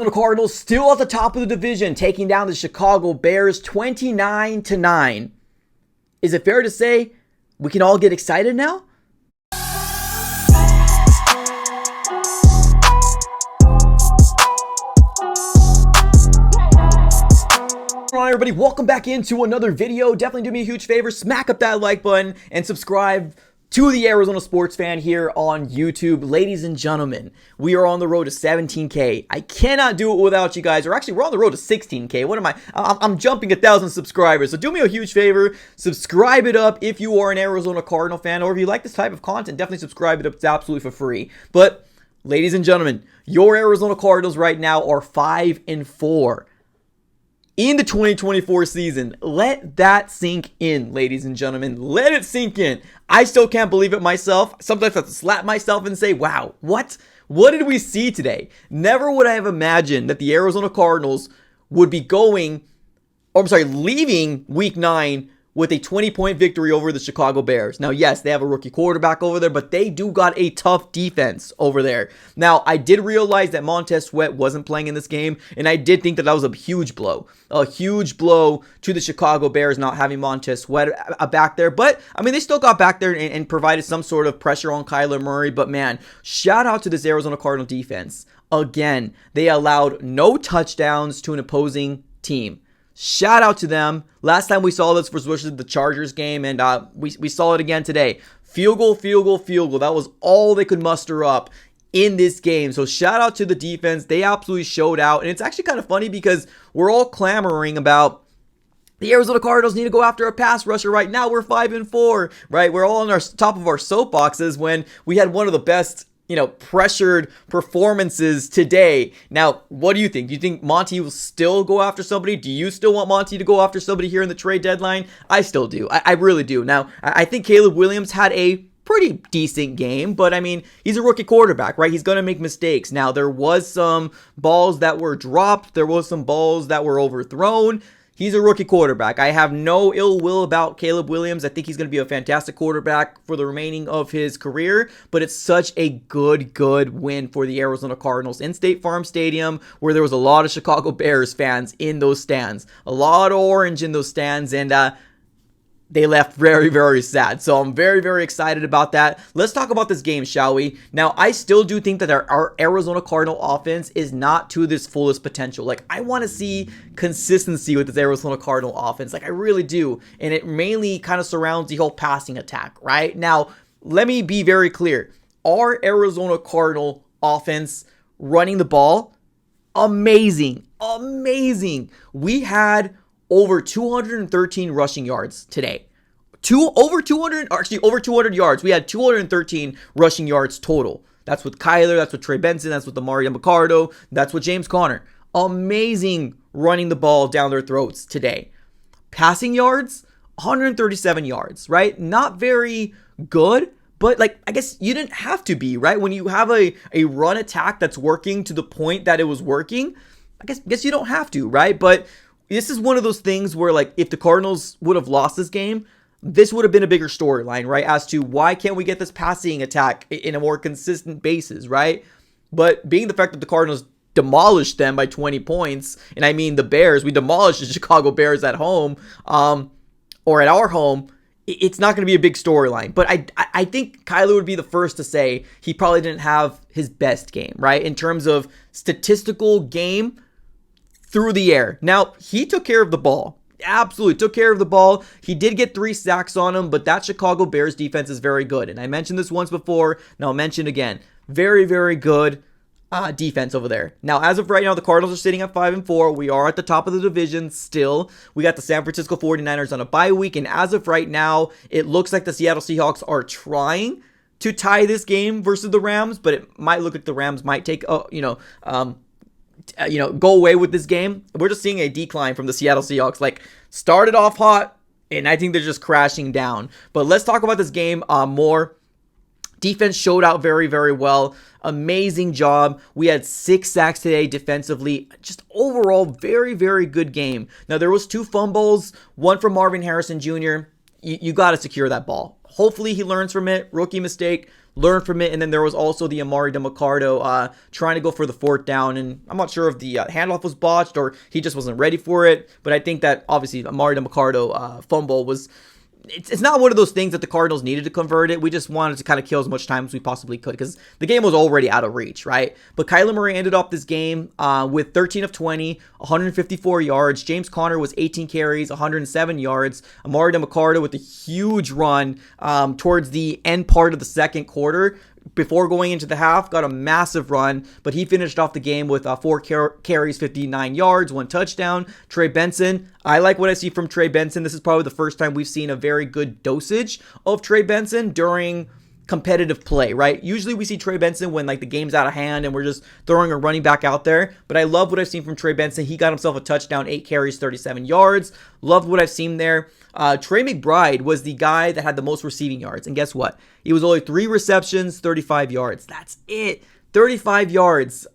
The Cardinals still at the top of the division, taking down the Chicago Bears 29-9. Is it fair to say we can all get excited now? All right, everybody, welcome back into another video. Definitely do me a huge favor, smack up that like button and subscribe to the Arizona Sports Fan here on YouTube. Ladies and gentlemen, we are on the road to 17K. I cannot do it without you guys. Or actually, we're on the road to 16K. What am I? I'm jumping 1,000 subscribers. So do me a huge favor. Subscribe it up if you are an Arizona Cardinal fan. Or if you like this type of content, definitely subscribe it up. It's absolutely for free. But, ladies and gentlemen, your Arizona Cardinals right now are 5-4. In the 2024 season. Let that sink in, ladies and gentlemen. Let it sink in. I still can't believe it myself. Sometimes I have to slap myself and say, wow, what? What did we see today? Never would I have imagined that the Arizona Cardinals would be leaving week 9 with a 20-point victory over the Chicago Bears. Now, yes, they have a rookie quarterback over there, but they do got a tough defense over there. Now, I did realize that Montez Sweat wasn't playing in this game, and I did think that that was a huge blow. A huge blow to the Chicago Bears not having Montez Sweat back there. But, I mean, they still got back there and provided some sort of pressure on Kyler Murray. But, man, shout out to this Arizona Cardinal defense. Again, they allowed no touchdowns to an opposing team. Shout out to them. Last time we saw this was versus the Chargers game, and we saw it again today. Field goal, field goal, field goal. That was all they could muster up in this game. So shout out to the defense. They absolutely showed out. And it's actually kind of funny because we're all clamoring about the Arizona Cardinals need to go after a pass rusher. Right now we're 5-4, right? We're all on our top of our soapboxes when we had one of the best pressured performances today. Now, what do you think? Do you think Monty will still go after somebody? Do you still want Monty to go after somebody here in the trade deadline? I still do. I really do. Now, I think Caleb Williams had a pretty decent game, but I mean, he's a rookie quarterback, right? He's going to make mistakes. Now, there was some balls that were dropped. There was some balls that were overthrown. He's a rookie quarterback. I have no ill will about Caleb Williams. I think he's going to be a fantastic quarterback for the remaining of his career, but it's such a good win for the Arizona Cardinals in State Farm Stadium, where there was a lot of Chicago Bears fans in those stands. A lot of orange in those stands, and they left very sad. So I'm very excited about that. Let's talk about this game, shall we? Now, I still do think that our Arizona Cardinal offense is not to this fullest potential. Like, I want to see consistency with this Arizona Cardinal offense. Like, I really do. And it mainly kind of surrounds the whole passing attack, right? Now, let me be very clear. Our Arizona Cardinal offense running the ball, amazing. We had over 213 rushing yards today. Over 200 yards. We had 213 rushing yards total. That's with Kyler, that's with Trey Benson, that's with Amari Mercado, that's with James Conner. Amazing running the ball down their throats today. Passing yards, 137 yards, right? Not very good, but like, I guess you didn't have to be, right? When you have a run attack that's working to the point that it was working, I guess you don't have to, right? But this is one of those things where, like, if the Cardinals would have lost this game, this would have been a bigger storyline, right? As to why can't we get this passing attack in a more consistent basis, right? But being the fact that the Cardinals demolished them by 20 points, and I mean the Bears, we demolished the Chicago Bears at home, or at our home, it's not going to be a big storyline. But I think Kyler would be the first to say he probably didn't have his best game, right? In terms of statistical game through the air. Now, he took care of the ball. Absolutely took care of the ball. He did get 3 sacks on him, but that Chicago Bears defense is very good. And I mentioned this once before, and I'll mention again. Very good defense over there. Now, as of right now, the Cardinals are sitting at 5-4. We are at the top of the division still. We got the San Francisco 49ers on a bye week, and as of right now, it looks like the Seattle Seahawks are trying to tie this game versus the Rams, but it might look like the Rams might take, go away with this game. We're just seeing a decline from the Seattle Seahawks. Like, started off hot, and I think they're just crashing down. But let's talk about this game more. Defense showed out very well. Amazing job. We had 6 sacks today defensively. Just overall, very good game. Now, there was 2 fumbles, one from Marvin Harrison Jr. You got to secure that ball. Hopefully, he learns from it. Rookie mistake. learn from it. And then there was also the Amari DeMarcado trying to go for the fourth down. And I'm not sure if the handoff was botched or he just wasn't ready for it. But I think that obviously Amari DeMarcado fumble was... It's not one of those things that the Cardinals needed to convert it. We just wanted to kind of kill as much time as we possibly could because the game was already out of reach, right? But Kyler Murray ended up this game with 13 of 20, 154 yards. James Conner was 18 carries, 107 yards. Amari DeMarcado with a huge run towards the end part of the second quarter. Before going into the half, got a massive run, but he finished off the game with 4 carries, 59 yards, 1 touchdown. Trey Benson, I like what I see from Trey Benson. This is probably the first time we've seen a very good dosage of Trey Benson during competitive play, right? Usually we see Trey Benson when like the game's out of hand and we're just throwing a running back out there. But I love what I've seen from Trey Benson. He got himself a touchdown, 8 carries, 37 yards. Loved what I've seen there. Trey McBride was the guy that had the most receiving yards. And guess what? He was only 3 receptions, 35 yards. That's it. 35 yards.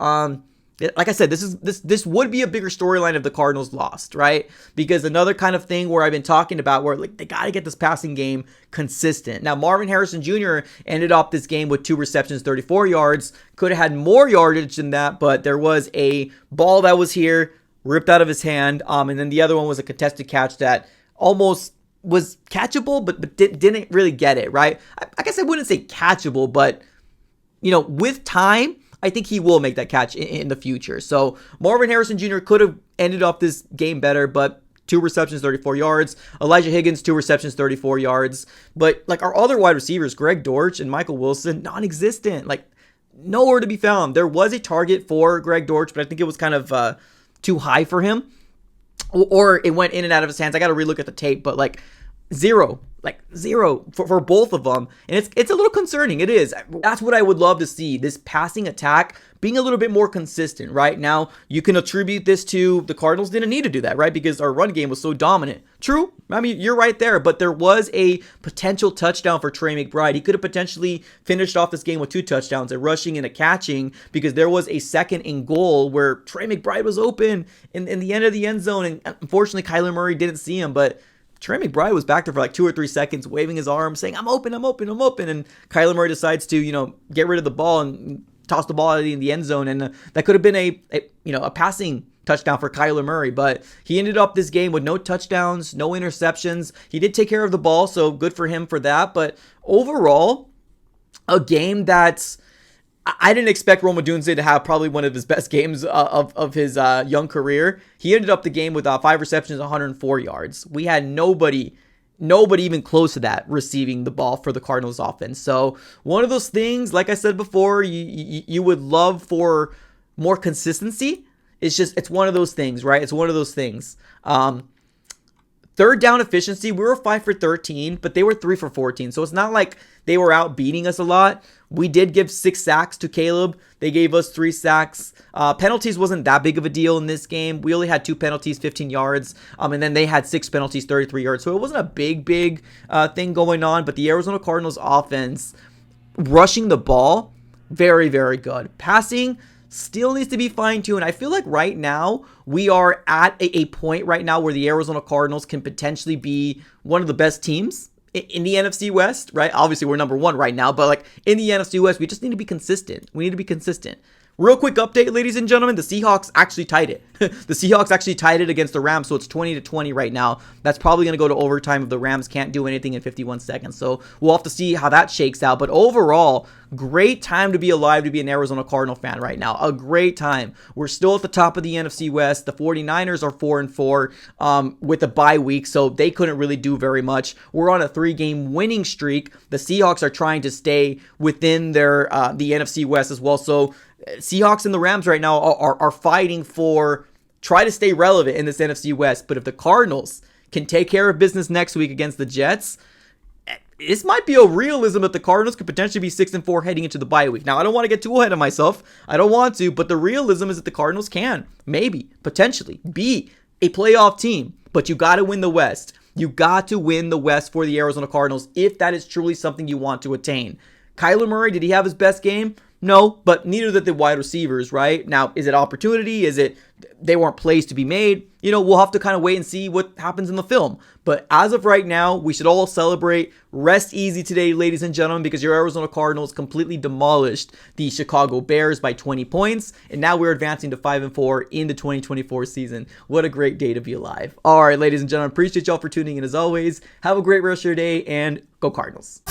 Like I said, this would be a bigger storyline if the Cardinals lost, right? Because another kind of thing where I've been talking about where like they got to get this passing game consistent. Now, Marvin Harrison Jr. ended up this game with 2 receptions, 34 yards. Could have had more yardage than that, but there was a ball that was here, ripped out of his hand. And then the other one was a contested catch that almost was catchable, but didn't really get it, right? I guess I wouldn't say catchable, but, you know, with time, I think he will make that catch in the future. So Marvin Harrison Jr. could have ended up this game better, but 2 receptions, 34 yards. Elijah Higgins, 2 receptions, 34 yards. But like our other wide receivers, Greg Dortch and Michael Wilson, non-existent, like nowhere to be found. There was a target for Greg Dortch, but I think it was kind of too high for him. Or it went in and out of his hands. I got to relook at the tape, but like zero for both of them. And it's a little concerning. It is. That's what I would love to see. This passing attack being a little bit more consistent, right? Now, you can attribute this to the Cardinals didn't need to do that, right? Because our run game was so dominant. True. I mean, you're right there, but there was a potential touchdown for Trey McBride. He could have potentially finished off this game with 2 touchdowns, a rushing and a catching, because there was a second and goal where Trey McBride was open in the end of the end zone. And unfortunately, Kyler Murray didn't see him, but Trey McBride was back there for like 2 or 3 seconds, waving his arm, saying, I'm open. And Kyler Murray decides to, get rid of the ball and toss the ball out in the end zone. And that could have been a passing touchdown for Kyler Murray. But he ended up this game with no touchdowns, no interceptions. He did take care of the ball, so good for him for that. But overall, a game that's I didn't expect Rome Odunze to have probably one of his best games of his young career. He ended up the game with 5 receptions, 104 yards. We had nobody even close to that receiving the ball for the Cardinals offense. So one of those things, like I said before, you would love for more consistency. It's one of those things, right? It's one of those things. Third down efficiency, we were 5 for 13, but they were 3 for 14. So it's not like they were out beating us a lot. We did give 6 sacks to Caleb. They gave us 3 sacks. Penalties wasn't that big of a deal in this game. We only had 2 penalties, 15 yards. And then they had 6 penalties, 33 yards. So it wasn't a big thing going on. But the Arizona Cardinals offense, rushing the ball, very, very good. Passing still needs to be fine-tuned. I feel like right now we are at a point right now where the Arizona Cardinals can potentially be one of the best teams in the NFC West, right? Obviously, we're number 1 right now, but like in the NFC West, we just need to be consistent. Real quick update, ladies and gentlemen, the Seahawks actually tied it. The Seahawks actually tied it against the Rams, so it's 20-20 right now. That's probably going to go to overtime if the Rams can't do anything in 51 seconds. So we'll have to see how that shakes out. But overall, great time to be alive to be an Arizona Cardinal fan right now. A great time. We're still at the top of the NFC West. The 49ers are 4-4 with a bye week, so they couldn't really do very much. We're on a 3-game winning streak. The Seahawks are trying to stay within their the NFC West as well. So Seahawks and the Rams right now are fighting for try to stay relevant in this NFC West. But if the Cardinals can take care of business next week against the Jets, this might be a realism that the Cardinals could potentially be 6-4 heading into the bye week. Now, I don't want to get too ahead of myself. I don't want to, but the realism is that the Cardinals can, maybe, potentially, be a playoff team. But you got to win the West. You got to win the West for the Arizona Cardinals if that is truly something you want to attain. Kyler Murray, did he have his best game? No, but neither did the wide receivers, right? Now, is it opportunity? Is it they weren't plays to be made? We'll have to kind of wait and see what happens in the film. But as of right now, we should all celebrate. Rest easy today, ladies and gentlemen, because your Arizona Cardinals completely demolished the Chicago Bears by 20 points. And now we're advancing to 5-4 in the 2024 season. What a great day to be alive. All right, ladies and gentlemen, appreciate y'all for tuning in as always. Have a great rest of your day and go Cardinals.